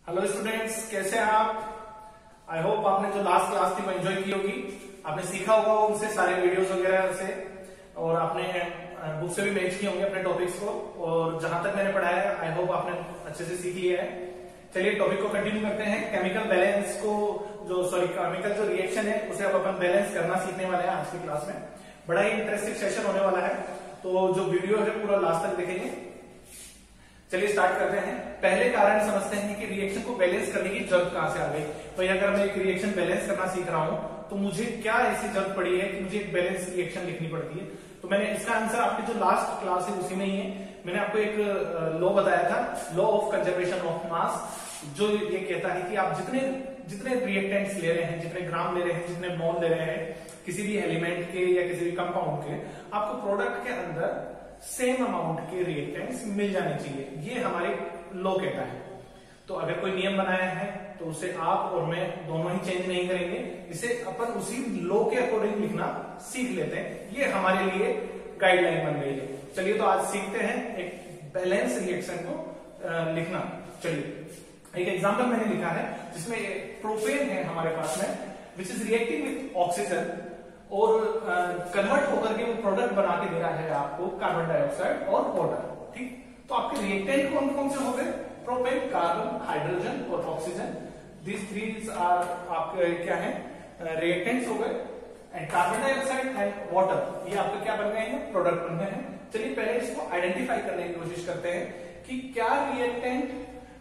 Hello students, कैसे हैं आप? आई होप आपने जो लास्ट क्लास थी वो एंजॉय की होगी। आपने सीखा होगा उनसे सारे वीडियोस वगैरह से, और आपने बुक से भी मैच किए होंगे अपने टॉपिक्स को। और जहां तक मैंने पढ़ाया है आई होप आपने अच्छे से सीख लिया है। चलिए टॉपिक को कंटिन्यू करते हैं। केमिकल बैलेंस को केमिकल जो रिएक्शन है उसे अब अपन बैलेंस करना सीखने वाले हैं आज की क्लास में। बड़ा ही इंटरेस्टिंग सेशन होने वाला है, तो जो वीडियो है पूरा लास्ट तक देखेंगे। चलिए स्टार्ट करते हैं। पहले कारण समझते हैं कि रिएक्शन को बैलेंस करने की जरूरत कहां से आ गई। तो अगर मैं एक रिएक्शन बैलेंस करना सीख रहा हूं तो मुझे क्या ऐसी जरूरत पड़ी है कि मुझे एक बैलेंस रिएक्शन लिखनी पड़ती है। तो मैंने इसका आंसर आपकी जो लास्ट क्लास है उसी में ही है। मैंने आपको एक लॉ बताया था, law of conservation of mass, जो ये कहता है कि आप जितने रिएक्टेंट्स ले रहे हैं, जितने ग्राम ले रहे हैं, जितने मोल ले रहे हैं किसी भी एलिमेंट के या किसी भी कंपाउंड के, आपको प्रोडक्ट के अंदर सेम अमाउंट के रिएक्टेंट्स मिल जाने चाहिए। ये हमारे लॉ कहता है। तो अगर कोई नियम बनाया है तो उसे आप और मैं दोनों ही चेंज नहीं करेंगे, इसे अपन उसी लॉ के अकॉर्डिंग लिखना सीख लेते हैं। ये हमारे लिए गाइडलाइन बन गई है। चलिए तो आज सीखते हैं एक बैलेंस रिएक्शन को लिखना। चलिए एक एग्जांपल मैंने लिखा है जिसमें प्रोपेन है हमारे पास में, which is reacting with oxygen, और कन्वर्ट होकर के वो प्रोडक्ट बना के दे रहा है आपको कार्बन डाइऑक्साइड और वाटर। ठीक, तो आपके रिएक्टेंट कौन कौन से हो गए? प्रोपेन, कार्बन, हाइड्रोजन और ऑक्सीजन। दिस थ्री आर आपके क्या है? रिएक्टेंट्स हो गए। And carbon dioxide and water, ये आपके क्या बन गए हैं? प्रोडक्ट बन गए हैं। चलिए पहले इसको आइडेंटिफाई करने की कोशिश करते हैं कि क्या रिएक्टेंट,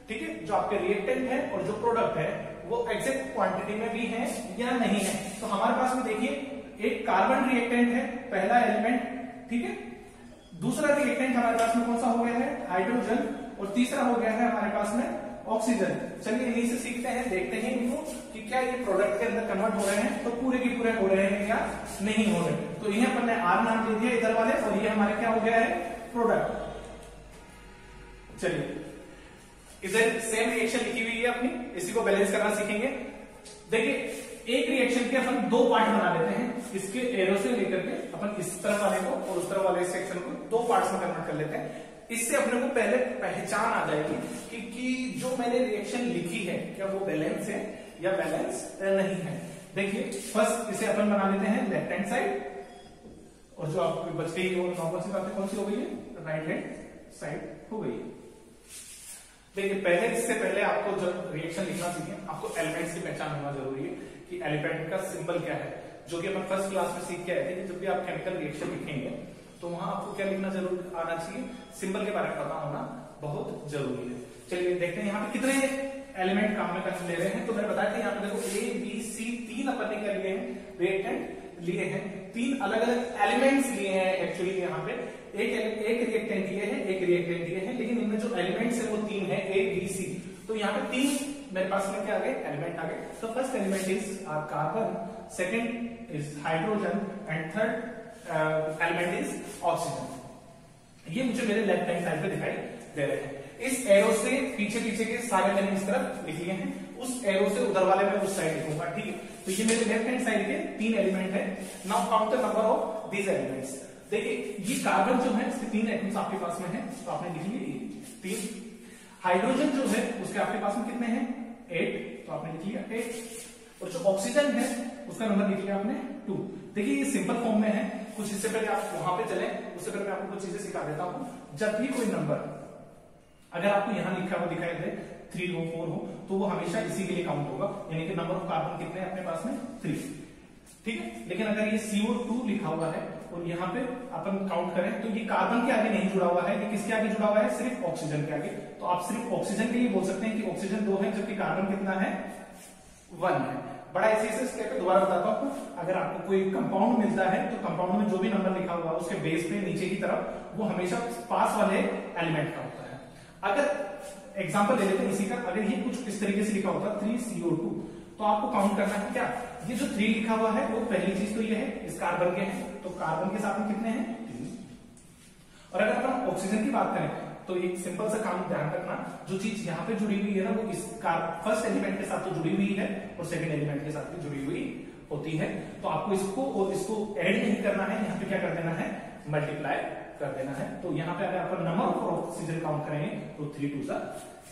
ठीक है, जो आपके रिएक्टेंट है और जो प्रोडक्ट है वो एग्जैक्ट क्वांटिटी में भी है या नहीं है। तो हमारे पास में देखिए एक कार्बन रिएक्टेंट है, पहला एलिमेंट, ठीक है। दूसरा रिएक्टेंट हमारे पास में कौन सा हो गया है? हाइड्रोजन। और तीसरा हो गया है हमारे पास में ऑक्सीजन। चलिए इन्हीं से सीखते हैं, देखते हैं इनको कि क्या ये प्रोडक्ट के अंदर कन्वर्ट हो रहे हैं, तो पूरे के पूरे हो रहे हैं या नहीं हो रहे। तो इन्हें अपन ने आर नाम दे दिया इधर वाले, और ये हमारे क्या हो गया है? प्रोडक्ट। चलिए इधर सेम रिएक्शन लिखी हुई है अपनी, इसी को बैलेंस करना सीखेंगे। देखिए एक रिएक्शन के अपन दो पार्ट बना लेते हैं। इसके एरो से लेकर के अपन इस तरफ वाले को और उस तरफ वाले सेक्शन को दो पार्ट्स में कन्वर्ट कर लेते हैं। इससे अपने को पहले पहचान आ जाएगी कि जो मैंने रिएक्शन लिखी है क्या वो बैलेंस है या बैलेंस नहीं है। देखिए फर्स्ट इसे अपन बना लेते हैं लेफ्ट हैंड साइड, और जो आपको बच गई वो नॉर्मल सी बातें कौन सी हो गई है? राइट हैंड साइड हो गई है। देखिए पहले, इससे पहले आपको जब रिएक्शन लिखना सीखें आपको एलिमेंट्स की पहचान होना जरूरी है कि एलिमेंट का सिंबल क्या है, जो कि अपन फर्स्ट क्लास में सीख के आए थे कि जब भी आप केमिकल रिएक्शन लिखेंगे तो वहां आपको क्या लिखना जरूर आना चाहिए? सिंबल के बारे में पता होना बहुत जरूरी है। चलिए देखते हैं यहाँ पे कितने एलिमेंट काम में ले रहे हैं। तो मैंने बताया था यहाँ पे देखो ए बी सी, तीन अपन ने क्या लिए हैं? रिएक्टेंट लिए हैं, तीन अलग अलग एलिमेंट्स लिए हैं। एक्चुअली यहाँ पे एक रिएक्टेंट लिए हैं, एक रिएक्टेंट लिए हैं, लेकिन इनमें जो एलिमेंट्स है वो तीन है, ए बी सी। तो यहाँ पे तीन मेरे पास में क्या आ गए? एलिमेंट आ गए। तो first element is carbon, second is hydrogen and third element is oxygen. ये मुझे मेरे लेफ्ट हैंड साइड पे दिखाई दे रहे हैं। इस एरो से पीछे पीछे के सारे मैंने इस तरफ लिख लिए हैं, उस एरो से उधर वाले मैं उस साइड लिखूंगा। ठीक है, तो ये मेरे लेफ्ट हैंड साइड के तीन एलिमेंट है। Now count the number of these elements. देखिए ये कार्बन जो है इसके तीन एटम्स आपके पास में है, तो आपने लिख लिए तीन। हाइड्रोजन जो है उसके आपके पास में कितने हैं? 8, तो आपने लिख लिया 8। और जो ऑक्सीजन है उसका नंबर लिख लिया आपने 2। देखिए ये सिंपल फॉर्म में है। कुछ इससे पहले आप वहां पे चले, उससे पहले मैं आपको कुछ चीजें सिखा देता हूं। जब भी कोई नंबर अगर आपको यहां लिखा हुआ दिखाई दे 3 हो 4 हो, तो वो हमेशा इसी के लिए काउंट होगा, यानी कि नंबर ऑफ कार्बन कितने हैं अपने पास में? 3। ठीक है, लेकिन अगर ये CO2 लिखा हुआ है और यहाँ पे अपन काउंट करें तो ये कार्बन के आगे नहीं जुड़ा हुआ है, ये किसके आगे जुड़ा हुआ है? सिर्फ ऑक्सीजन के आगे। तो आप सिर्फ ऑक्सीजन के लिए बोल सकते हैं कि ऑक्सीजन 2 है, जबकि कार्बन कितना है? 1 है। बड़ा ऐसे स्टेप पे दोबारा बताता हूं। अगर आपको कोई कंपाउंड मिलता है तो कंपाउंड में जो भी नंबर लिखा हुआ है उसके बेस पे नीचे की तरफ वो हमेशा पास वाले एलिमेंट का होता है। अगर एग्जांपल ले लेते हैं इसी का, अगर ये कुछ इस तरीके से लिखा होता 3CO2, तो आपको काउंट करना है क्या? ये जो 3 लिखा हुआ है वो पहली चीज तो ये है, इस कार्बन के हैं, तो कार्बन के साथ में कितने हैं? 3। और अगर अपन ऑक्सीजन की बात करें तो एक सिंपल सा काम ध्यान रखना, जो चीज यहाँ पे जुड़ी हुई है ना वो इस फर्स्ट एलिमेंट के साथ तो जुड़ी हुई है और सेकंड एलिमेंट के साथ भी जुड़ी हुई होती है। तो आपको इसको और इसको ऐड नहीं करना है, यहाँ पे क्या कर देना है? मल्टीप्लाई कर देना है। तो यहाँ पे अगर अपन नंबर ऑफ ऑक्सीजन काउंट करेंगे तो 3 2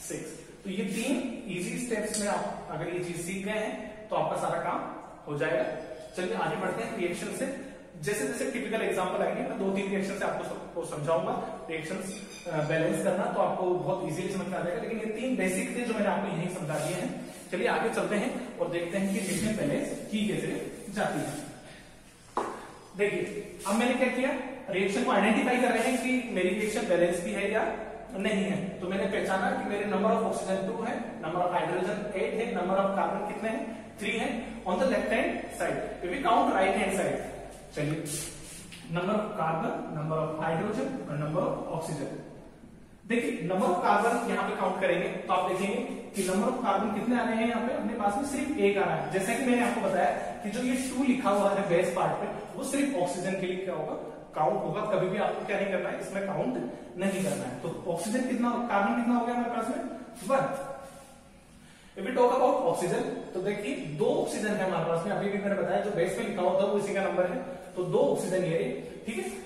6। तो ये 3 इजी स्टेप्स में आप अगर ये चीज सीख गए हैं तो आपका सारा काम हो जाएगा। चलिए आगे बढ़ते हैं रिएक्शन से। जैसे जैसे टिपिकल एग्जांपल आएंगे, मैं 2-3 रिएक्शन से आपको सबको समझाऊंगा रिएक्शंस बैलेंस करना, तो आपको बहुत इजीली समझ में आ जाएगा। लेकिन ये 3 बेसिक थे जो मैंने आपको यही समझा दिए हैं। चलिए आगे चलते हैं और देखते हैं कि रिएक्शन बैलेंस की कैसे जाती है। देखिए अब मैंने क्या किया, रिएक्शन को आइडेंटिफाई कर रहे हैं कि मेरी रिएक्शन बैलेंस भी है या नहीं है। तो मैंने पहचाना कि मेरे नंबर ऑफ ऑक्सीजन 2 है, नंबर ऑफ हाइड्रोजन 8 है, नंबर ऑफ कार्बन कितने हैं 3 है on the left hand side. If we count right hand side, चलिए number of carbon, number of hydrogen और नंबर ऑफ ऑक्सीजन। देखिए नंबर ऑफ कार्बन यहाँ पे काउंट करेंगे तो आप देखेंगे कि नंबर ऑफ कार्बन कितने आ रहे हैं यहाँ पे अपने पास में सिर्फ 1 आ रहा है। जैसा कि मैंने आपको बताया कि जो ये 2 लिखा हुआ है बेस पार्ट पे, वो सिर्फ ऑक्सीजन के लिए क्या होगा, काउंट होगा। कभी भी आपको क्या नहीं करना है, इसमें काउंट नहीं करना है। तो ऑक्सीजन कितना, कार्बन कितना हो गया हमारे पास में 1। If we talk about oxygen, तो देखिए 2 ऑक्सीजन है हमारे पास में। अभी भी मैंने बताया जो बेस में लिखा हुआ था वो इसी का नंबर है, तो 2 ऑक्सीजन ये, ठीक है।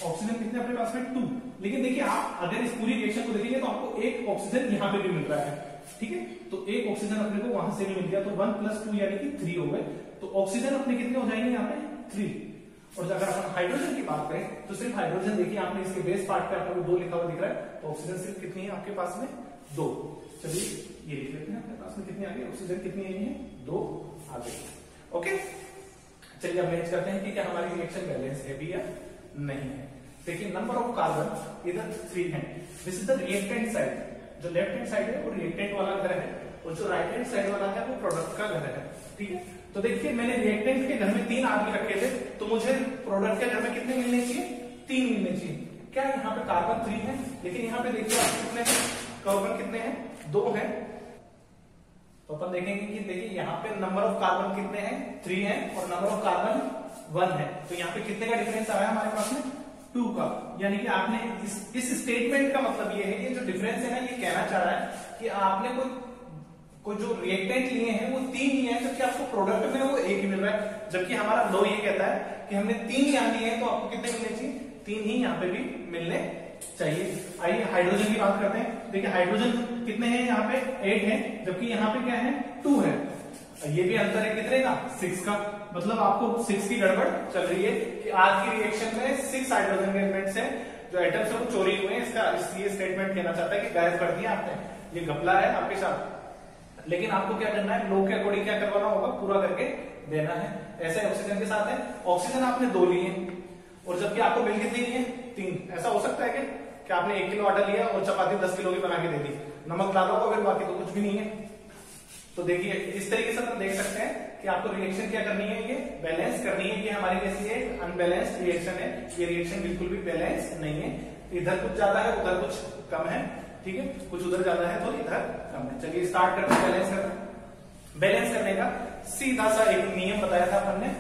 ऑक्सीजन कितने अपने पास में 2। लेकिन देखिए आप अगर इस पूरी रिएक्शन को देखेंगे तो आपको 1 ऑक्सीजन यहाँ पे भी मिल रहा है, ठीक है। तो 1 ऑक्सीजन अपने को वहां से भी मिल गया, तो 1 + 2 यानी कि 3 हो गए। तो ऑक्सीजन अपने कितने हो जाएंगे यहाँ पे 3। और अगर अपन हाइड्रोजन की बात करें तो सिर्फ हाइड्रोजन देखिए आपने इसके बेस पार्ट पे आपको 2 लिखा हुआ दिख रहा है, तो ऑक्सीजन सिर्फ कितनी है आपके पास में 2। चलिए ये लिख लेते हैं, आपके पास में कितनी आ गई ऑक्सीजन, कितनी आई है 2 आ गई। ओके चलिए अब मैच करते हैं कि क्या हमारी रिएक्शन बैलेंस है भी या नहीं है। देखिए नंबर ऑफ कार्बन इधर 3 है, this is the reactant side. जो लेफ्ट हैंड साइड है वो रिएक्टेंट वाला घर है और जो राइट हैंड साइड वाला है वो प्रोडक्ट का घर है, ठीक है। तो देखिए मैंने रिएक्टेंट के घर में 3 आदमी रखे थे, तो मुझे प्रोडक्ट के घर में कितने मिलने चाहिए, 3 मिलने चाहिए। क्या यहाँ पे कार्बन 3 है, लेकिन यहाँ पे देखिए आप कितने हैं, कार्बन कितने हैं 2 है। तो अपन देखेंगे कि देखिए यहाँ पे नंबर ऑफ कार्बन कितने हैं 3 है और नंबर ऑफ कार्बन 1 है। तो यहाँ पे कितने का डिफरेंस आ रहा है हमारे पास में 2 का। यानी कि आपने इस स्टेटमेंट का मतलब ये है कि जो डिफरेंस है ना, ये कहना चाह रहा है कि आपने कोई जो रिएक्टेंट लिए हैं वो 3 लिए हैं, जबकि आपको प्रोडक्ट में वो 1 ही मिल रहा है। जबकि हमारा लॉ ये कहता है कि हमने 3 यहाँ लिए हैं तो आपको कितने मिलने चाहिए, 3 ही यहाँ पे भी मिलने चाहिए। आइए हाइड्रोजन की बात करते हैं। देखिए हाइड्रोजन कितने हैं यहाँ पे 8 है, जबकि यहाँ पे क्या है 2 है। ये भी अंतर है कितने का 6 का। मतलब आपको 6 की गड़बड़ चल रही है कि आज की रिएक्शन में 6 हाइड्रोजन के एलिमेंट्स हैं, जो एटम्स है वो चोरी हुए हैं। इसका इसलिए स्टेटमेंट कहना चाहता है कि गायब कर दिया आपने, ये घपला है आपके साथ। लेकिन आपको क्या करना है, लॉ के अकॉर्डिंग क्या करवाना होगा, पूरा करके देना है। ऐसे ऑक्सीजन के साथ है, ऑक्सीजन आपने 2 लिए और जबकि आपको मिल कितनी है 3। ऐसा हो सकता है कि आपने 1 किलो आटा लिया और चपाती 10 किलो की बना के दे दी, नमक डालो और फिर बाकी तो कुछ भी नहीं है। तो देखिए इस तरीके से हम देख सकते हैं कि आपको रिएक्शन क्या करनी है, ये बैलेंस करनी है। ये हमारी कैसी है, अनबैलेंस्ड रिएक्शन है। ये रिएक्शन बिल्कुल भी बैलेंस नहीं है, इधर कुछ ज्यादा है उधर कुछ कम है, ठीक है। कुछ उधर ज्यादा है तो इधर कम है। चलिए स्टार्ट करते हैं बैलेंस करना। बैलेंस करने का सीधा सा एक नियम बताया था अपन ने,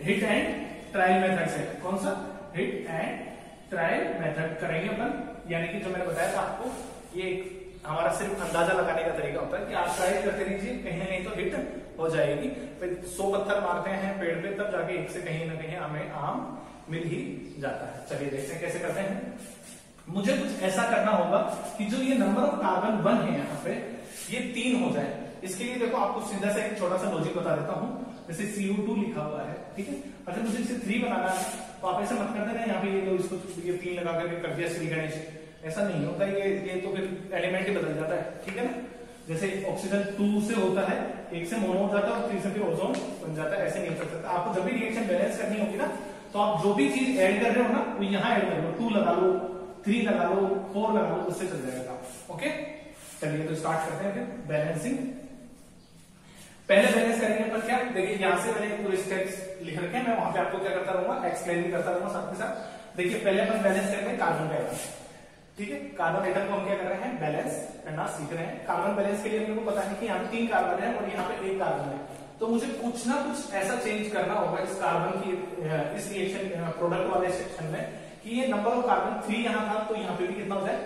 हिट एंड ट्रायल मेथड से। कौन सा, हिट एंड ट्रायल मेथड करेंगे अपन। यानी कि जो मैंने बताया था आपको, ये हमारा सिर्फ अंदाजा लगाने का तरीका होता है कि आप ट्राई करते रहिए, कहीं ना कहीं तो हिट हो जाएगी। फिर 100 पत्थर मारते हैं पेड़ पे, तब जाके एक से कहीं ना कहीं हमें आम मिल ही जाता है। चलिए देखते हैं कैसे करते हैं। मुझे कुछ ऐसा करना होगा कि जो ये नंबर ऑफ कार्बन 1 है यहाँ पे, ये 3 हो जाए। इसके लिए देखो आपको सीधा सा एक छोटा सा लॉजिक बता देता हूँ। जैसे CO2 लिखा हुआ है, ठीक है। अगर मुझे इसे 3 बनाना है तो आप ऐसा मत कर देना यहाँ पे ये लो, इसको ये 3 लगा करके कर दिया श्री गणेश, ऐसा नहीं होता। ये तो फिर एलिमेंट ही बदल जाता है, ठीक है ना। जैसे ऑक्सीजन 2 से होता है, 1 से मोनो हो जाता है और 3 से फिर ओजोन बन जाता है। ऐसे नहीं कर सकता। आपको जब भी रिएक्शन बैलेंस करनी होगी ना, तो आप जो भी चीज ऐड कर रहे हो ना, वो यहाँ ऐड कर लो। 2 लगा लो, 3 लगा लो, 4 लगा लो, उससे चल जाएगा। ओके चलिए तो स्टार्ट करते हैं फिर बैलेंसिंग। पहले बैलेंस करेंगे पर क्या, देखिए यहाँ से मैंने पूरे स्टेप्स लिख रखे हैं, मैं वहां पे आपको क्या करता रहूंगा, एक्सप्लेन भी करता रहूंगा साथ के साथ। देखिए पहले अपन बैलेंस करते हैं कार्बन का एटम, ठीक है। कार्बन एटम को हम क्या कर रहे हैं, बैलेंस करना सीख रहे हैं। कार्बन बैलेंस के लिए मेरे को पता है कि यहाँ पे 3 कार्बन है और यहाँ पे 1 कार्बन है, तो मुझे कुछ ना कुछ ऐसा चेंज करना होगा इस कार्बन की इस रिएक्शन प्रोडक्ट वाले सेक्शन में कि ये नंबर ऑफ कार्बन 3 यहाँ था तो यहाँ पे भी कितना हो जाए,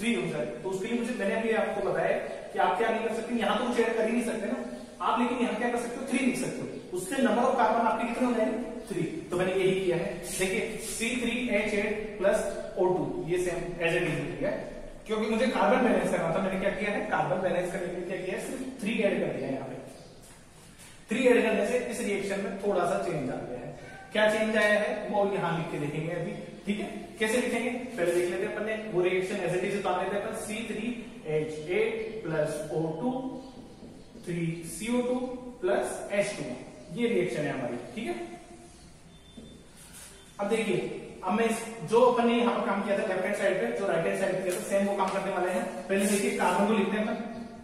3 हो जाए। तो उसके लिए मुझे मैंने अभी आपको बताया कि आप क्या नहीं कर सकते, यहाँ तो कुछ ऐड कर ही नहीं सकते ना आप, लेकिन यहाँ क्या कर सकते हो 3 लिख सकते हो। उससे नंबर ऑफ कार्बन आपके कितने हो जाएंगे, 3। तो मैंने यही किया है। देखिए C3H8 प्लस O2 ये सेम एज इट इज लिख दिया। क्योंकि मुझे कार्बन बैलेंस करना था, मैंने क्या किया है, कार्बन बैलेंस करने के लिए क्या किया है, सिर्फ 3 ऐड कर दिया है। यहाँ पे 3 ऐड करने से इस रिएक्शन में थोड़ा सा चेंज आ गया है। क्या चेंज आया है वो यहाँ लिख के देखेंगे अभी, ठीक है। कैसे लिखेंगे पहले देख लेते हैं अपने, वो रिएक्शन एज इट इज उतार लेते हैं अपन। C3H8 plus O2 3CO2 plus H2, ये रिएक्शन है हमारी, ठीक है। अब देखिए, अब मैं जो अपन ने यहाँ पर काम किया था लेफ्ट हैंड साइड पे, जो राइट हैंड साइड पे किया था, सेम वो काम करने वाले हैं। पहले देखिए कार्बन को लिखते हैं अपन,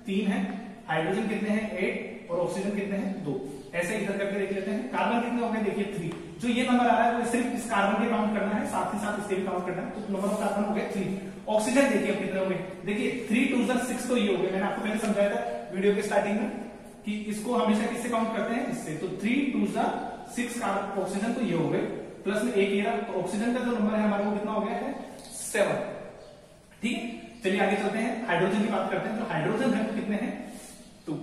3 है, हाइड्रोजन कितने हैं 8 और ऑक्सीजन कितने हैं 2। ऐसे इधर करके देख लेते हैं, कार्बन कितने हो गए देखिए 3। जो ये नंबर आ रहा है वो सिर्फ इस कार्बन के काउंट करना है, साथ ही साथ इसके भी काउंट करना है, तो नंबर ऑफ कार्बन हो गए 3। ऑक्सीजन देखिए अब कितने हो गए, देखिए 3 2 6 तो ये हो गए। मैंने आपको पहले समझाया था वीडियो के स्टार्टिंग में कि इसको हमेशा किससे काउंट करते हैं, इससे। तो 3 2 6 कार्बन ऑक्सीजन तो ये हो गए, प्लस में एक ये रहा, तो ऑक्सीजन का जो नंबर है हमारा वो कितना हो गया है 7, ठीक है। चलिए आगे चलते हैं, हाइड्रोजन की बात करते हैं। जो हाइड्रोजन है वो कितने हैं 2।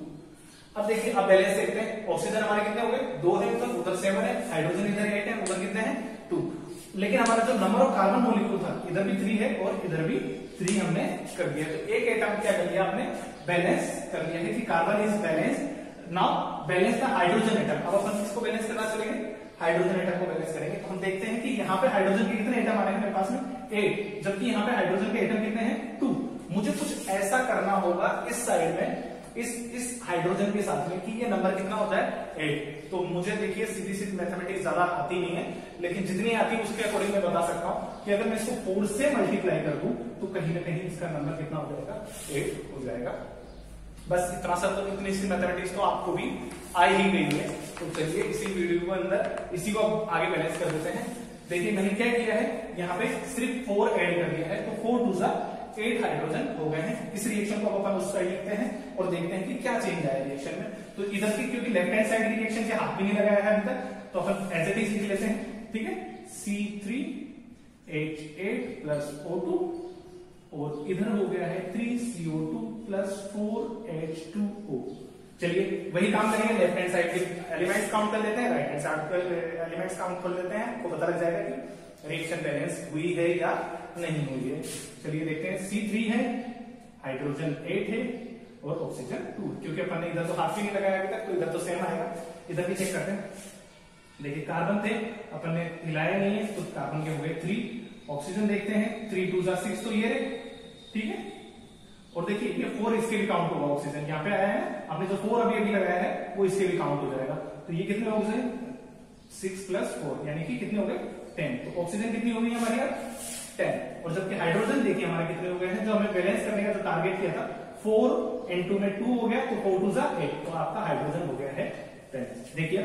अब देखिए, अब बैलेंस देखते हैं, ऑक्सीजन हमारे कितने हो गए 2 है, उधर 7 है, हाइड्रोजन इधर 8 है, उधर कितने हैं 2। लेकिन हमारा जो नंबर ऑफ कार्बन मॉलिक्यूल था, इधर भी 3 है और इधर भी 3 हमने कर दिया। तो एक एटम क्या कर लिया आपने, बैलेंस कर लिया है कि carbon is balance. Now balance the hydrogen atom. अब अपन किसको बैलेंस करना चलेंगे, हाइड्रोजन एटम को बैलेंस करेंगे। तो हम देखते हैं कि यहाँ पे हाइड्रोजन के कितने एटम आ रहे हैं मेरे पास में 8, जबकि यहाँ पे हाइड्रोजन के एटम कितने हैं 2। मुझे कुछ ऐसा करना होगा इस साइड में, इस हाइड्रोजन के साथ में, कि ये नंबर कितना होता है 8। तो मुझे देखिए सीधी सीधी मैथमेटिक्स ज्यादा आती नहीं है, लेकिन जितनी आती है उसके अकॉर्डिंग मैं बता सकता हूँ कि अगर मैं इसको 4 से मल्टीप्लाई कर दूं तो कहीं ना कहीं इसका नंबर कितना हो जाएगा 8 हो जाएगा। बस इतना सा, तो इतनी सी मैथमेटिक्स तो आपको भी आ ही गई है। तो चलिए इसी वीडियो के अंदर इसी को आगे बैलेंस कर देते हैं। देखिए मैंने क्या किया है, यहाँ पे सिर्फ 4 ऐड कर दिया है, तो 4 2 8 हाइड्रोजन हो गए हैं। इस रिएक्शन को अपन उस साइड लिखते हैं और देखते हैं कि क्या चेंज आया रिएक्शन में। तो इधर की क्योंकि लेफ्ट हैंड साइड रिएक्शन के हाथ भी नहीं लगाया है अभी तक, तो अपन एज इट इज लिख लेते हैं, ठीक है। C3H8 प्लस O2 और इधर हो गया है 3CO2 प्लस 4H2O। चलिए वही काम करेंगे, लेफ्ट हैंड साइड के एलिमेंट्स काउंट कर लेते हैं, राइट हैंड साइड के एलिमेंट्स काउंट कर लेते हैं। आपको पता लग जाएगा कि रिएक्शन बैलेंस हुई है या नहीं हुई है। चलिए देखते हैं, C3 है, हाइड्रोजन 8 है और ऑक्सीजन 2। क्योंकि अपन ने इधर तो हाथ भी नहीं लगाया अभी तक, तो इधर तो सेम आएगा। इधर भी चेक करते हैं, देखिए कार्बन थे, अपन ने हिलाया नहीं है, तो कार्बन के हो गए 3। ऑक्सीजन देखते हैं, 3 2 6 तो ये रहे, ठीक है। और देखिए ये 4 इसके भी काउंट होगा, ऑक्सीजन यहाँ पे आया है, आपने जो 4 अभी लगाया है वो इसके भी काउंट हो जाएगा। तो ये कितने हो गए 6 प्लस 4 यानी कि कितने हो गए 10। तो ऑक्सीजन कितनी हो गई हमारी 10। और जबकि हाइड्रोजन देखिए हमारे कितने हो गए हैं, जो हमें बैलेंस करने का जो टारगेट किया था 4 into में 2 हो गया, तो 4 2 8, तो आपका हाइड्रोजन हो गया है 10। देखिए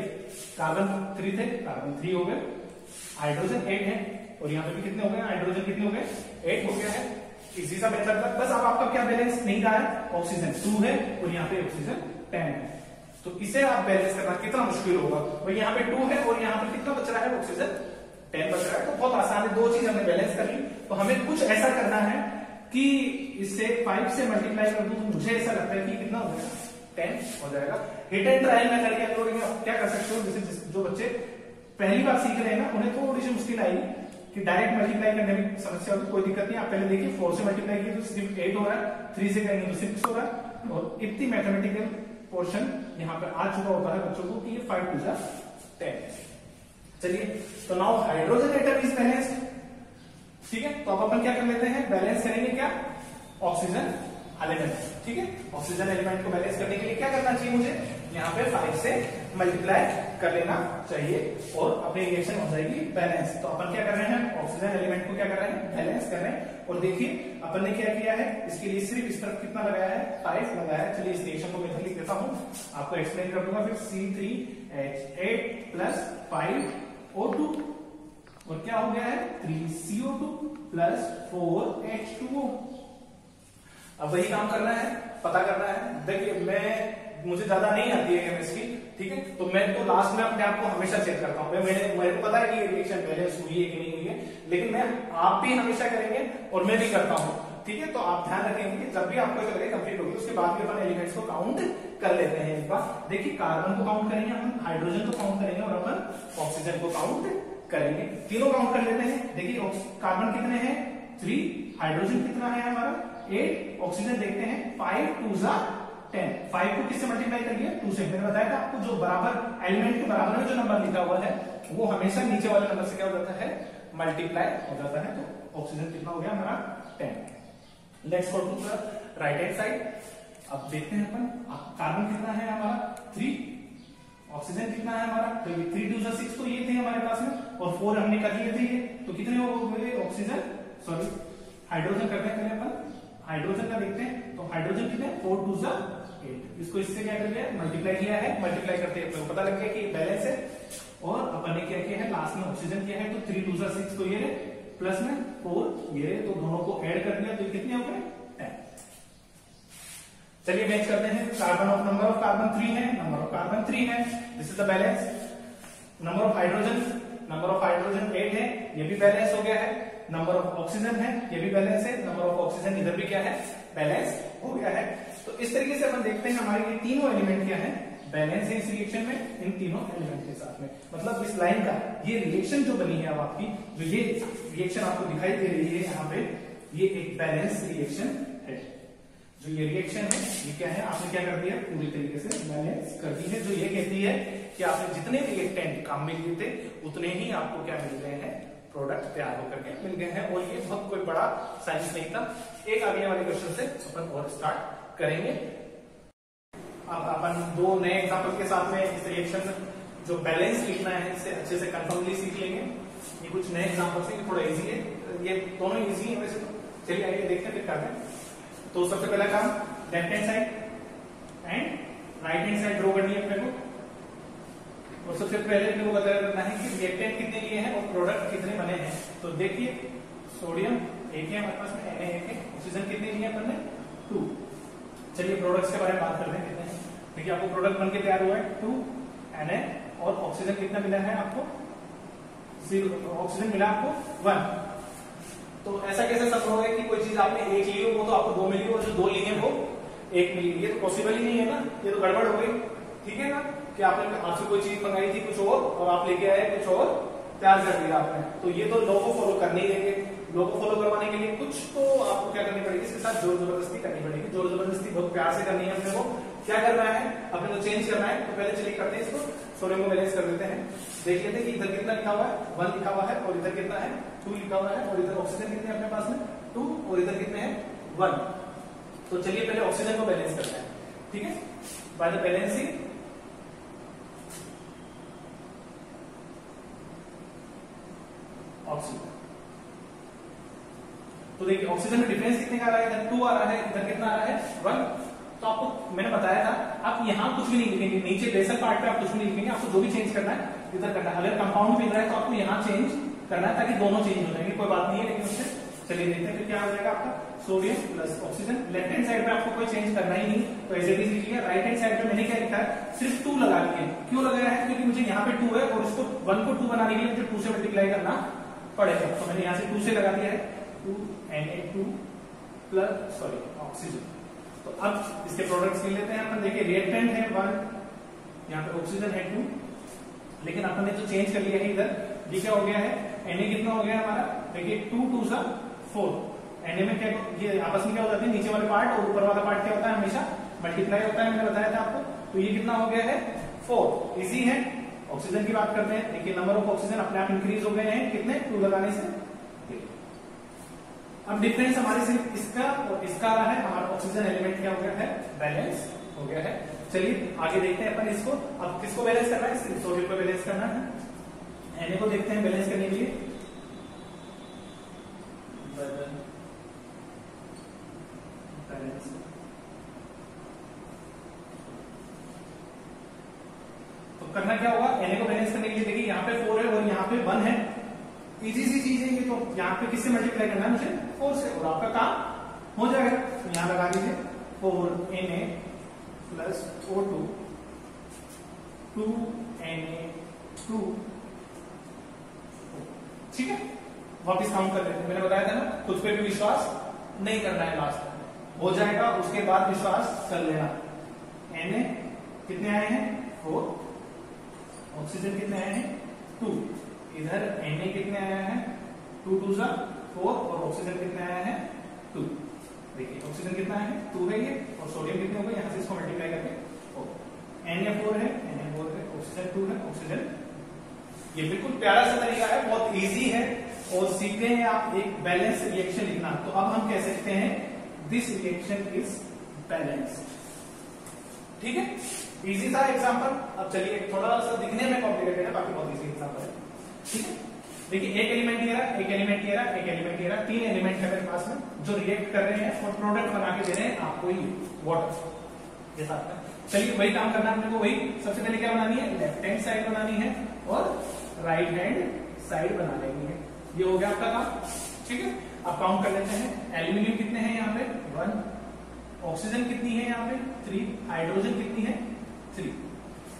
कार्बन 3 थे, कार्बन 3 हो गए, हाइड्रोजन 8 है और यहाँ पे भी कितने हो गए, हाइड्रोजन कितने हो गए 8 हो गया है। इसी सा मेथड था, बस अब आपका क्या बैलेंस नहीं रहा है, ऑक्सीजन 2 है और यहाँ पे ऑक्सीजन 10 है। तो इसे आप बैलेंस करना कितना मुश्किल होगा, और यहाँ पे 2 है और यहाँ पे कितना बच रहा है, ऑक्सीजन 10 बच रहा है। तो बहुत आसान है, 2 चीज हमने बैलेंस कर ली। तो हमें कुछ ऐसा करना है कि इससे 5 से मल्टीप्लाई कर दूं, तो मुझे ऐसा लगता है कि कितना हो जाएगा 10 हो जाएगा। हिट एंड ट्रायल मेथड के अकॉर्डिंग आप क्या कर सकते हो, जैसे जो बच्चे पहली बार सीख रहे हैं ना, उन्हें थोड़ी सी मुश्किल आएगी कि डायरेक्ट मल्टीप्लाई करने में समस्या होगी, कोई दिक्कत नहीं। आप पहले देखिए 4 से मल्टीप्लाई किए तो सिर्फ 8 हो रहा है, 3 से करेंगे तो 6 हो रहा है, और इतनी मैथमेटिकल पोर्शन यहाँ पे आ चुका होता है बच्चों को कि ये 5 2 10। चलिए तो now hydrogen atom is balanced, ठीक है। तो अब अपन क्या कर लेते हैं, बैलेंस करेंगे क्या, ऑक्सीजन एलिमेंट, ठीक है। ऑक्सीजन एलिमेंट को बैलेंस करने के लिए क्या करना चाहिए, मुझे यहाँ पे 5 से मल्टीप्लाई कर लेना चाहिए और अपनी रिएक्शन हो जाएगी बैलेंस। तो अपन क्या कर रहे हैं, ऑक्सीजन एलिमेंट को क्या कर रहे हैं, बैलेंस कर रहे हैं। और देखिए अपन ने क्या किया है, इसके लिए सिर्फ इस तरफ कितना लगाया है, 5 लगाया है। चलिए इस रिएक्शन को मैं इधर लिख देता हूँ, आपको एक्सप्लेन कर दूंगा। फिर C3H8 प्लस 5O2 और क्या हो गया है 3CO2 प्लस 4H2O। अब वही काम करना है, पता करना है। देखिए मुझे ज्यादा नहीं आती है केमिस्ट्री, ठीक है, तो मैं तो लास्ट में अपने आप को हमेशा चेक करता हूँ। मेरे को पता है कि ये रिएक्शन बैलेंस हुई है कि नहीं हुई है, लेकिन मैं आप भी हमेशा करेंगे और मैं भी करता हूँ, ठीक है। तो आप ध्यान रखेंगे कि जब भी आपको ऐसा लगे कंप्लीट होगी, उसके बाद भी अपन एलिमेंट्स को काउंट कर लेते हैं एक बार। देखिए कार्बन को काउंट करेंगे अपन, हाइड्रोजन को काउंट करेंगे और अपन ऑक्सीजन को काउंट करेंगे। तीनों काउंट कर लेते हैं। देखिए कार्बन कितने हैं 3, हाइड्रोजन कितना है हमारा 8, ऑक्सीजन देखते हैं 5 2 जा 10, 5 को किससे मल्टीप्लाई कर लिया 2 से। मैंने बताया था आपको जो बराबर एलिमेंट के बराबर में जो नंबर लिखा हुआ है वो हमेशा नीचे वाले नंबर से क्या हो जाता है मल्टीप्लाई हो जाता है। तो ऑक्सीजन कितना हो गया हमारा 10। Let's go to the right hand side. अब देखते हैं अपन कार्बन कितना है हमारा 3, ऑक्सीजन कितना है हमारा, तो ये 3 2 6 तो ये थे हमारे पास में, और 4 हमने कर लिए थे ये, तो कितने हो गए ऑक्सीजन, सॉरी हाइड्रोजन करते हैं पहले अपन, हाइड्रोजन का देखते हैं। तो हाइड्रोजन कितने 4 2 8, इसको इससे क्या कर लिया मल्टीप्लाई किया है, मल्टीप्लाई करते हैं पता लग गया कि बैलेंस है। और अपन ने क्या किया है लास्ट में ऑक्सीजन किया है, तो 3 2 6 तो ये प्लस में 4 ये, तो दोनों को ऐड कर दिया, तो ये कितने हो गए 10। चलिए मैच करते हैं। Carbon of number of carbon 3 है, नंबर ऑफ कार्बन 3 है, this is the balance. Number of hydrogen 8 है, ये भी बैलेंस हो गया है। नंबर ऑफ ऑक्सीजन है, ये भी बैलेंस है। नंबर ऑफ ऑक्सीजन इधर भी क्या है बैलेंस हो गया है। तो इस तरीके से अपन देखते हैं हमारे ये तीनों एलिमेंट क्या है बैलेंस है इस रिएक्शन में, इन तीनों एलिमेंट के साथ में। मतलब इस लाइन का ये रिएक्शन जो बनी है अब आपकी, जो ये रिएक्शन आपको दिखाई दे रही है यहाँ पे, ये एक बैलेंस रिएक्शन है। जो ये रिएक्शन है ये क्या है, आपने क्या कर दिया पूरी तरीके से बैलेंस कर दी है। जो ये कहती है कि आपने जितने रिएक्टेंट काम में लिए थे उतने ही आपको क्या मिल गए हैं, प्रोडक्ट तैयार होकर के मिल गए हैं। और ये बहुत कोई बड़ा साइंस नहीं था। एक आगे वाले क्वेश्चन से अपन और स्टार्ट करेंगे। अब अपन दो नए एग्जांपल के साथ में इस रिएक्शन जो बैलेंस लिखना है इसे अच्छे से कंफर्मली सीख लेंगे। ये कुछ नए एग्जांपल है, थोड़ा इजी है, ये दोनों इजी है वैसे तो। चलिए आइए देखते हैं फिर करते हैं। तो सबसे पहला काम left hand side and right hand side draw करनी है अपने को। और सबसे पहले अपने को बताया करना है कि रिएक्टेंट कितने लिए हैं और प्रोडक्ट कितने बने हैं। तो देखिए सोडियम एक है हमारे पास में, Na एक है, ऑक्सीजन कितने लिए अपन ने 2। चलिए प्रोडक्ट्स के बारे में बात करते हैं कितने हैं। देखिए आपको प्रोडक्ट बनके तैयार हुआ है 2 Na, और ऑक्सीजन कितना मिला है आपको 0, ऑक्सीजन मिला आपको 1। तो ऐसा कैसे संभव है कि कोई चीज आपने एक ली हो वो तो आपको 2 मिली और जो 2 ली है वो 1 मिली, ये तो पॉसिबल ही नहीं है ना, ये तो गड़बड़ हो गई। ठीक है ना, कि आपने आपसे कोई चीज मंगाई थी कुछ और आप लेके आए कुछ और तैयार कर दिया आपने, तो ये तो लॉ को फॉलो करने ही देंगे। लॉ को फॉलो करवाने के लिए कुछ तो आपको क्या करनी पड़ेगी, इसके साथ जोर जबरदस्ती करनी पड़ेगी। जोर जबरदस्ती बहुत प्यार से करनी है अपने को। क्या करना है अपने को चेंज करना है, तो पहले चलिए करते हैं इसको, सोडियम को बैलेंस कर देते हैं। देख लेते हैं कि इधर कितना लिखा हुआ है 1 लिखा हुआ है, और इधर कितना है 2 लिखा हुआ है, और इधर ऑक्सीजन कितने अपने पास में 2, और इधर कितने हैं 1। तो चलिए पहले ऑक्सीजन को बैलेंस करते हैं। ठीक है, बाय द बैलेंसिंग ऑक्सीजन। तो देखिए ऑक्सीजन में डिफरेंस कितने का आ रहा है, इधर 2 आ रहा है, इधर कितना आ रहा है 1। तो आपको मैंने बताया था आप यहाँ कुछ भी नहीं लिखेंगे, नीचे बेसल पार्ट पे आप कुछ भी नहीं लिखेंगे, आपको जो भी चेंज करना है इधर करना है। अगर कंपाउंड मिल रहा है तो आपको यहाँ चेंज करना है ताकि दोनों चेंज हो जाएंगे, कोई बात नहीं है। लेकिन उससे चलिए देखते हैं फिर क्या हो जाएगा आपका sodium plus oxygen. Left hand side पे आपको कोई चेंज करना ही नहीं, तो एज इट इज लिख लिया। राइट हैंड साइड पे मैंने क्या लिखा है, सिर्फ 2 लगा दिए। क्यों लगाया है, क्योंकि मुझे यहाँ पे 2 है और इसको 1 को 2 बनाने के लिए मुझे 2 से मल्टीप्लाई करना पड़ेगा। तो मैंने यहाँ से 2 से लगा दिया है 2 Na2 प्लस सॉरी ऑक्सीजन। तो अब इसके प्रोडक्ट्स ले लेते हैं अपन। देखिए रिएक्टेंट है 1, यहाँ पे ऑक्सीजन है 2, लेकिन अपन ने जो चेंज कर लिया है इधर, ये क्या हो गया है Na कितना हो गया हमारा, देखिए 2 2 4। Na में क्या, ये आपस में क्या हो जाते हैं, नीचे वाले पार्ट और ऊपर वाला पार्ट क्या होता है हमेशा मल्टीप्लाई होता है, मैंने बताया था आपको। तो ये कितना हो गया है 4, इजी है। ऑक्सीजन की बात करते हैं। देखिए नंबर ऑफ ऑक्सीजन अपने आप इंक्रीज हो गए हैं, कितने 2 लगाने से। अब डिफरेंस हमारे सिर्फ इसका और इसका आ रहा है, हमारा ऑक्सीजन एलिमेंट क्या हो गया है बैलेंस हो गया है। चलिए आगे देखते हैं अपन इसको। अब किसको बैलेंस करना है, सिर्फ सोडियम को बैलेंस करना है। Na को देखते हैं बैलेंस करने के लिए। तो करना क्या होगा, Na को बैलेंस करने के लिए देखिए यहाँ पे 4 है और यहाँ पे 1 है। इजी सी चीज है ये, तो यहाँ पे किससे मल्टीप्लाई करना है मुझे 4 से, और आपका काम हो जाएगा। तो यहाँ लगा दीजिए 4 Na प्लस O2 2 Na2। ठीक है, वापिस काउंट कर लेते हैं। मैंने बताया था ना खुद पे भी विश्वास नहीं करना है, लास्ट में हो जाएगा उसके बाद विश्वास कर लेना। Na कितने आए हैं 4, ऑक्सीजन कितने आए हैं 2, इधर Na कितने आया है 2 2 4, और ऑक्सीजन कितने आया है 2। देखिए ऑक्सीजन कितना है 2 है ये, और सोडियम कितने हो गए यहाँ से इसको मल्टीप्लाई करके Na4 है, Na4 है, ऑक्सीजन 2 है, ऑक्सीजन। ये बिल्कुल प्यारा सा तरीका है, बहुत इजी है, और सीखते हैं आप एक बैलेंस रिएक्शन लिखना। तो अब हम कह सकते हैं दिस रिएक्शन इज बैलेंस्ड। ठीक है, इजी था एग्जांपल। अब चलिए थोड़ा सा दिखने में कॉम्प्लिकेटेड है, बाकी बहुत इजी एग्जांपल है। ठीक है, देखिए एक एलिमेंट ये रहा, एक एलिमेंट ये रहा, एक एलिमेंट ये रहा, 3 एलिमेंट है मेरे पास में जो रिएक्ट कर रहे हैं और प्रोडक्ट बना के दे रहे हैं आपको ही वाटर के साथ में। चलिए वही काम करना है अपने को। वही सबसे पहले क्या बनानी है, लेफ्ट हैंड साइड बनानी है और राइट हैंड साइड बना लेनी है। ये हो गया आपका काम। ठीक है, अब काउंट कर लेते हैं। एल्यूमिनियम कितने हैं यहाँ पे 1, ऑक्सीजन कितनी है यहाँ पे 3, हाइड्रोजन कितनी है 3।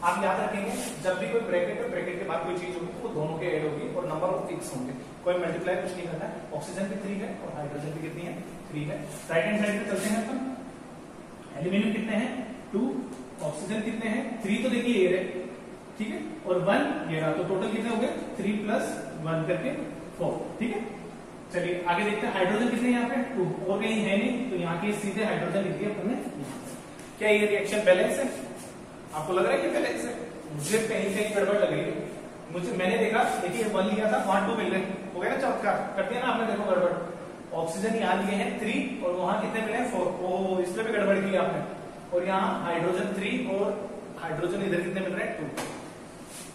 आप याद रखेंगे जब भी कोई ब्रैकेट है, ब्रैकेट के बाद कोई चीज होगी वो दोनों के ऐड होगी और नंबर ऑफ फिक्स होंगे, कोई मल्टीप्लाई कुछ नहीं करना है। ऑक्सीजन भी 3 है और हाइड्रोजन भी कितनी है 3 है। राइट हैंड साइड पे चलते हैं अपन। एल्यूमिनियम कितने हैं 2, ऑक्सीजन कितने हैं 3, तो देखिए ये रहे। ठीक है, और 1 ये रहा, तो टोटल कितने हो गए 3 + 1 करके 4। ठीक है, चलिए आगे देखते हैं। हाइड्रोजन कितने यहाँ पे 2, और कहीं है नहीं, तो यहाँ के सीधे हाइड्रोजन लिख दिया अपन ने। क्या ये रिएक्शन बैलेंस है? आपको लग रहा है कि बैलेंस है? मुझे कहीं कहीं गड़बड़ लग रही है। मुझे मैंने देखा, देखिए 1 लिया था, वहां 2 मिल गए, हो गया ना चमत्कार, कर दिया ना आपने। देखो गड़बड़, ऑक्सीजन यहाँ लिए हैं 3 और वहां कितने मिले 4, ओ इसमें भी गड़बड़ की आपने। और यहाँ हाइड्रोजन 3 और हाइड्रोजन इधर कितने मिल रहे हैं 2।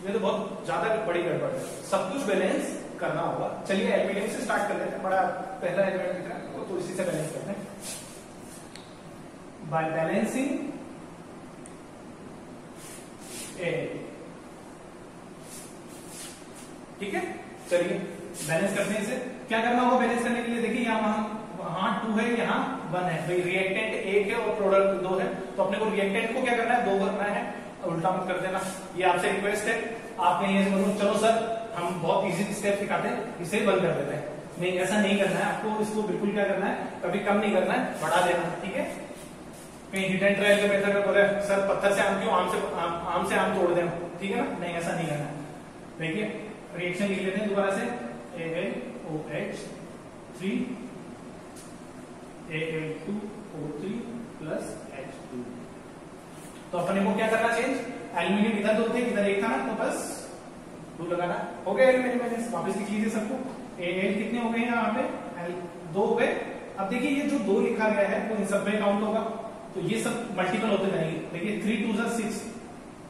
ये तो बहुत ज्यादा बड़ी गड़बड़ है, सब कुछ बैलेंस करना होगा। चलिए एल्यूमिनियम से स्टार्ट कर लेते हैं, बड़ा पहला एलिमेंट दिख रहा है तो इसी से बैलेंस करते हैं। बाय बैलेंसिंग ए, ठीक है, चलिए बैलेंस करने से क्या करना होगा। बैलेंस करने के लिए देखिए यहाँ 2 है, यहाँ 1 है, भाई रिएक्टेंट 1 है और प्रोडक्ट 2 है, तो अपने को रिएक्टेंट को क्या करना है 2 करना है, उल्टा मत कर देना। ये आपसे रिक्वेस्ट है, आप कहीं ऐसे बोलो चलो सर हम बहुत इजी स्टेप सिखाते हैं इसे बंद कर देते हैं, नहीं ऐसा नहीं करना है आपको। इसको बिल्कुल क्या करना है, कभी कम नहीं करना है, बढ़ा देना। ठीक है, कहीं हिट एंड ट्रायल के मेथड में बोले सर पत्थर से आम क्यों, आम से आम तोड़ देना, ठीक है ना, नहीं ऐसा नहीं करना है। देखिए रिएक्शन लिख लेते हैं दोबारा से, AlOH 3 Al2O3 + H2। तो अपने को क्या करना चेंज, एल्यूमिनियम इधर 2 थे, इधर 1 था ना, तो बस 2 लगाना हो गया एल्यूमिनियम। वापस लिख लीजिए सबको, Al कितने हो गए यहाँ पे 2 हो गए। अब देखिए ये जो 2 लिखा गया है वो इन सब में काउंट होगा, तो ये सब मल्टीपल होते जाएंगे। देखिए 3 × 2 = 6,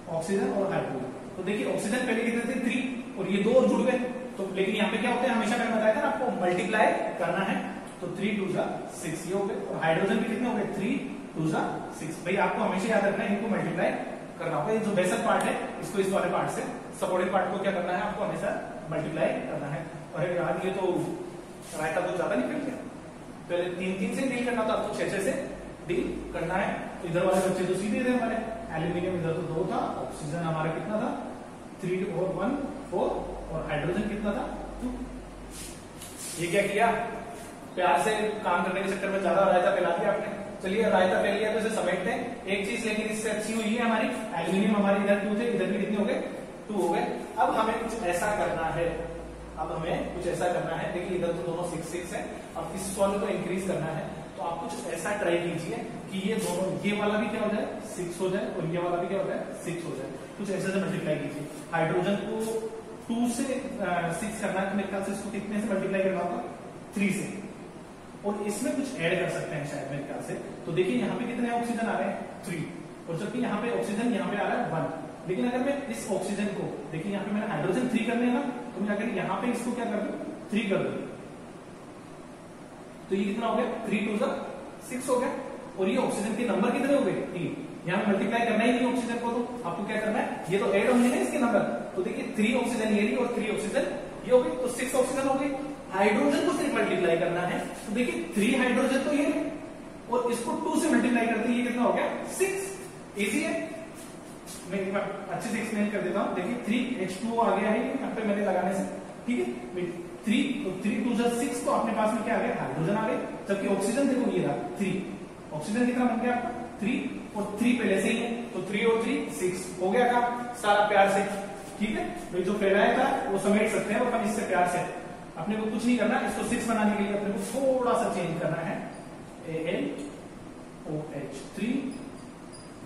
ऑक्सीजन और हाइड्रोजन। तो देखिए ऑक्सीजन पहले कितने थे 3 और ये 2 और जुड़ गए, तो लेकिन यहाँ पे क्या होता है, हमेशा मैंने बताया था ना आपको मल्टीप्लाई करना है, तो 3 × 2 = 6 ये हो गए। और हाइड्रोजन भी कितने हो गए 3 × 2 = 6। भाई आपको हमेशा याद रखना है, इनको मल्टीप्लाई करना होगा। ये जो बेसल पार्ट है इसको इस वाले पार्ट से, सपोर्टिव पार्ट को क्या करना है आपको हमेशा मल्टीप्लाई करना है। और यार ये तो रायता कुछ ज्यादा निकल गया, पहले 3 से डील करना था, अब तो 6 से डील करना है। तो इधर वाले बच्चे तो सीधे थे हमारे, एल्यूमिनियम इधर तो 2 था, ऑक्सीजन हमारा कितना था 3 और 1 4, और हाइड्रोजन कितना था 2। ये क्या किया, प्यार से काम करने के चक्कर में ज्यादा रायता फैला दिया आपने। चलिए रायता फैल गया तो इसे समेटते हैं। एक चीज लेकिन इससे अच्छी हुई है हमारी, एल्यूमिनियम हमारे इधर 2 थे, इधर भी कितने हो गए 2 हो गए। अब हमें कुछ ऐसा करना है, देखिए इधर तो दोनों 6 6 है, अब इस वाले को इंक्रीज करना है, तो आप कुछ ऐसा ट्राई कीजिए कि ये दोनों, ये वाला भी क्या हो जाए 6 हो जाए और ये वाला भी क्या हो जाए 6 हो जाए। कुछ ऐसे से मल्टीप्लाई कीजिए। हाइड्रोजन को 2 से 6 करना है, तो मेरे ख्याल से इसको कितने से मल्टीप्लाई करना होगा 3 से, और इसमें कुछ ऐड कर सकते हैं शायद मेरे ख्याल से। तो देखिए यहाँ पे कितने ऑक्सीजन आ रहे हैं 3, और जबकि यहाँ पे ऑक्सीजन यहाँ पे आ रहा है 1। लेकिन अगर मैं इस ऑक्सीजन को, देखिए यहाँ पे मैंने हाइड्रोजन 3 करने हैं ना, तो मैं अगर यहाँ पे इसको क्या कर दूं 3 कर दूं, तो ये कितना हो गया 3 × 2 = 6 हो गया। और ये ऑक्सीजन के नंबर कितने हो गए 3, यहाँ मल्टीप्लाई करना ही नहीं ऑक्सीजन को, तो आपको क्या करना है, ये तो ऐड होंगे ना इसके नंबर। तो देखिए 3 ऑक्सीजन ये और 3 ऑक्सीजन ये हो गई, तो 6 ऑक्सीजन हो गई। हाइड्रोजन को सिर्फ मल्टीप्लाई करना है, तो देखिए 3 हाइड्रोजन तो ये है, और इसको 2 से मल्टीप्लाई करते हैं, ये कितना हो गया 6। इजी है, मैं एक बार अच्छे से एक्सप्लेन कर देता हूं। देखिए 3H2O आ गया है यहाँ पे मैंने लगाने से, ठीक है 3, तो 3 × 2 = 6, तो अपने पास में क्या आ गया हाइड्रोजन आ गए। जबकि ऑक्सीजन देखो ये रहा 3, ऑक्सीजन कितना बन गया आपका 3, और 3 पहले से ही है, तो 3 और 3 6 हो गया काम सारा प्यार से, ठीक है भाई। जो फैलाया था वो समेट सकते हैं और अपन इससे प्यार से, अपने को कुछ नहीं करना। इसको 6 बनाने के लिए अपने को थोड़ा सा चेंज करना है, AlOH3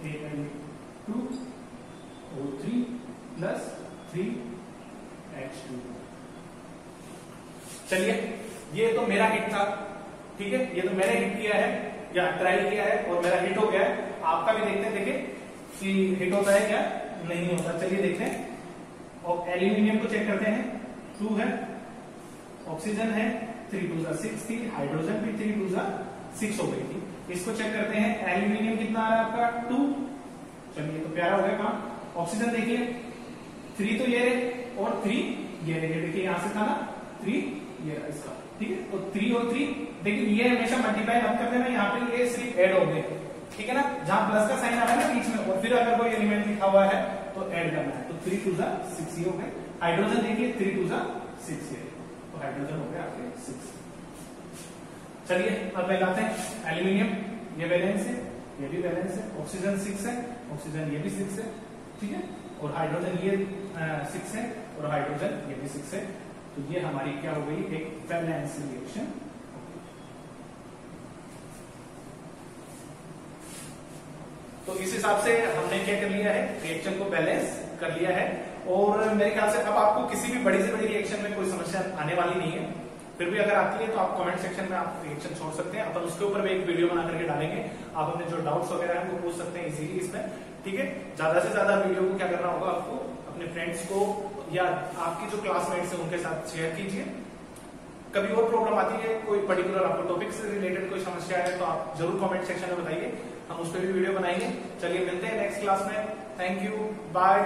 Al2O3 प्लस 3H2। चलिए, ये तो मेरा हिट था, ठीक है, ये तो मैंने हिट किया है या ट्राई किया है और मेरा हिट हो गया है। आपका भी देखते हैं, देखिए कि हिट होता है क्या नहीं होता। चलिए देखते हैं। और एल्यूमिनियम को चेक करते हैं, 2 है, ऑक्सीजन है 3 2 6 थी, हाइड्रोजन भी 3 2 6 हो गई थी। इसको चेक करते हैं, एल्यूमिनियम कितना आ रहा है आपका 2। चलिए तो प्यारा हो गया काम। ऑक्सीजन देखिए 3 तो ये और 3 ये देखिए यहां से था ना 3 ये इसका, ठीक है। तो 3 और 3 देखिए ये हमेशा मल्टीप्लाई मत कर देना, यहाँ पे ये सिर्फ ऐड हो गए, ठीक है ना। जहां प्लस का साइन आ रहा है ना बीच में और फिर अगर कोई एलिमेंट लिखा हुआ है तो ऐड करना है। तो 3 2 6 ये हो गए। हाइड्रोजन देखिए 3 2 6 ये, तो हाइड्रोजन हो गया आपके 6। चलिए अब लगाते हैं एल्यूमिनियम, ये बैलेंस है, ये भी बैलेंस है। ऑक्सीजन 6 है, ऑक्सीजन ये भी 6 है, ठीक है। और हाइड्रोजन ये 6 है और हाइड्रोजन ये भी 6 है। तो ये हमारी क्या हो गई, एक बैलेंस रिएक्शन। तो इस हिसाब से हमने क्या कर लिया है, रिएक्शन को बैलेंस कर लिया है। और मेरे ख्याल से अब आपको किसी भी बड़ी से बड़ी रिएक्शन में कोई समस्या आने वाली नहीं है। फिर भी अगर आती है तो आप कमेंट सेक्शन में आप रिएक्शन छोड़ सकते हैं, अपन उसके ऊपर भी एक वीडियो बना करके डालेंगे। आप अपने जो डाउट्स वगैरह हैं वो पूछ सकते हैं इजीली इसमें, ठीक है। ज्यादा से ज्यादा वीडियो को क्या करना होगा, आपको अपने फ्रेंड्स को या आपकी जो क्लासमेट्स हैं उनके साथ शेयर कीजिए। कभी और प्रॉब्लम आती है, कोई पर्टिकुलर आपको टॉपिक से रिलेटेड कोई समस्या है तो आप जरूर कमेंट सेक्शन में बताइए, हम उस पर भी वीडियो बनाएंगे। चलिए मिलते हैं नेक्स्ट क्लास में। Thank you, bye.